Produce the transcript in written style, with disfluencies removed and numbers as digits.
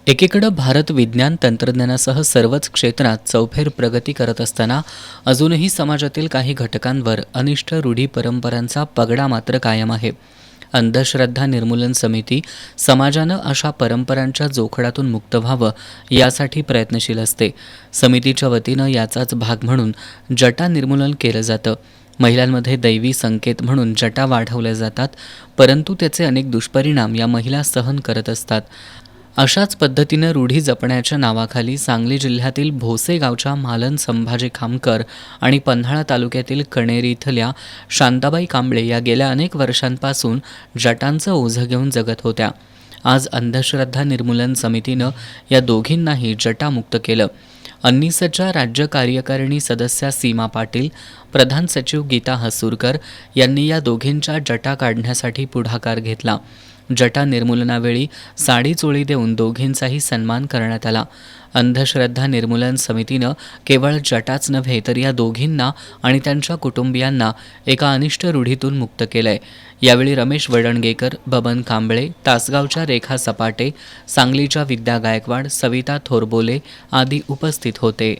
एकीकडे भारत विज्ञान तंत्रज्ञानासह सर्वच क्षेत्रात चौफेर प्रगती करत असताना अजूनही समाजातील काही घटकांवर अनिष्ट रूढी परंपरांचा पगडा मात्र कायम आहे. अंधश्रद्धा निर्मूलन समिती समाजानं अशा परंपरांच्या जोखडातून मुक्त व्हावं यासाठी प्रयत्नशील असते. समितीच्या वतीनं याचाच भाग म्हणून जटा निर्मूलन केलं जातं. महिलांमध्ये दैवी संकेत म्हणून जटा वाढवल्या जातात, परंतु त्याचे अनेक दुष्परिणाम या महिला सहन करत असतात. अशाच पद्धतीनं रूढी जपण्याच्या नावाखाली सांगली जिल्ह्यातील भोसे गावच्या मालन संभाजी खामकर आणि पन्हाळा तालुक्यातील कणेरी इथल्या शांताबाई कांबळे या गेल्या अनेक वर्षांपासून जटांचं ओझं घेऊन जगत होत्या. आज अंधश्रद्धा निर्मूलन समितीनं या दोघींनाही जटामुक्त केलं. अन्निसच्या राज्य कार्यकारिणी सदस्या सीमा पाटील, प्रधान सचिव गीता हसूरकर यांनी या दोघींच्या जटा काढण्यासाठी पुढाकार घेतला. जटा निर्मूलनावेळी साडी चोळी देऊन दोघींचाही सन्मान करण्यात आला. अंधश्रद्धा निर्मूलन समितीनं केवळ जटाच नव्हे तर या दोघींना आणि त्यांच्या कुटुंबियांना एका अनिष्ट रूढीतून मुक्त केलंय. यावेळी रमेश वडणगेकर, बबन कांबळे, तासगावच्या रेखा सपाटे, सांगलीच्या विद्या गायकवाड, सविता थोरबोले आदी उपस्थित होते.